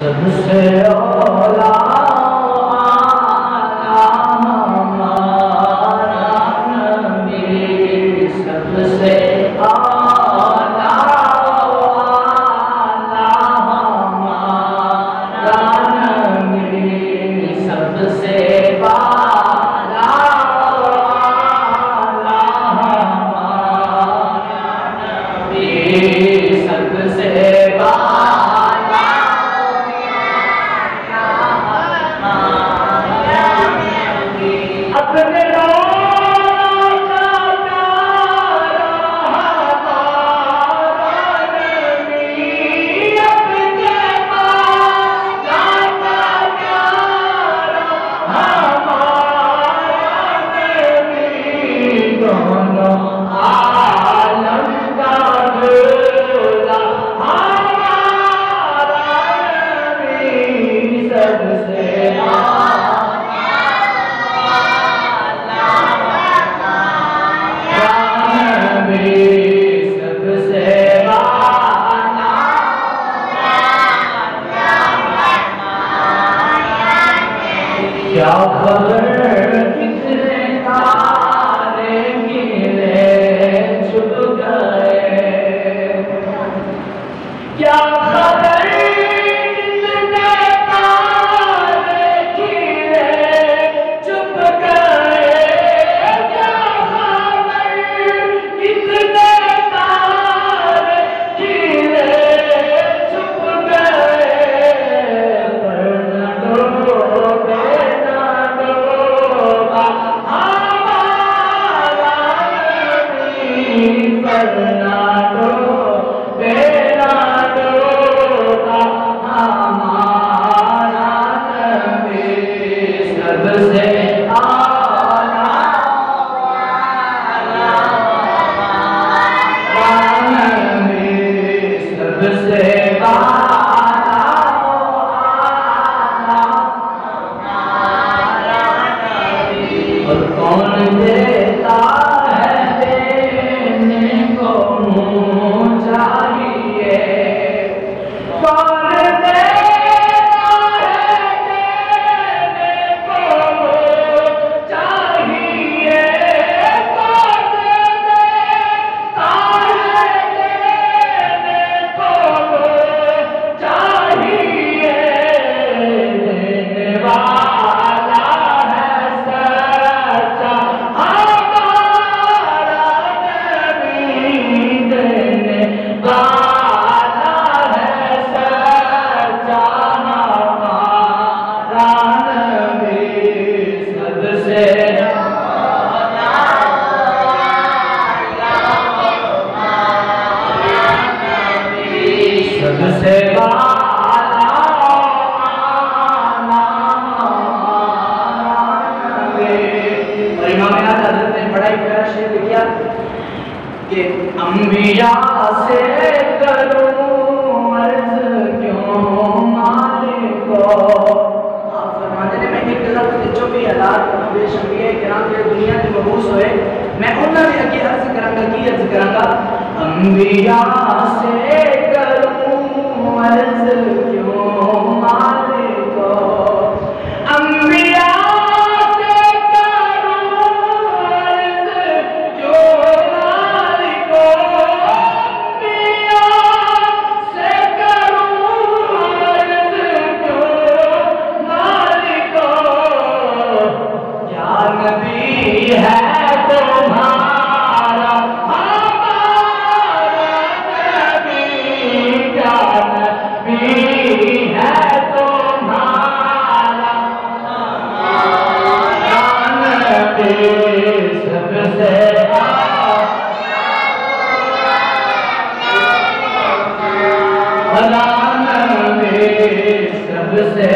सबसे औला आला हमारा नबी, सबसे औला आला हमारा नबी, सबसे आला आला हमारा नबी, सबसे क्या खबर कितने तारे गिरे छुप गए, क्या खबर कितने तारे गिरे छुप गए, क्या खबर कितने तारे गिरे छुप गए, पर न डूबे और कौन देता है देने को मुँह चाहिए, कौन देता है देने को मुँह चाहिए, कौन देता है देने को मुँह चाहिए, देने वाला सबसे वाला और इमाम हज़रत ने बड़ा ही प्यारा शेर लिखा कि अंबिया से करूं अर्ज़ क्यों मालिक को। आप फरमाते हैं मैं एक लफ्ज़ जो भी हालात बेशमिया किराम के दुनिया में मबूस होए, मैं उन्होंने अगे अर्ज़ करांगा की अर्ज़ करांगा, अंबिया से करूं अर्ज़ क्यों मालिक को, अंबिया से करूं अर्ज़ क्यों मालिक को, अंबिया से करूं अर्ज़ क्यों मालिक को, क्या नबी है तुम्हारा हमारा नबी, क्या नबी है तुम्हारा हमारा नबी, सबसे आला नबी, सबसे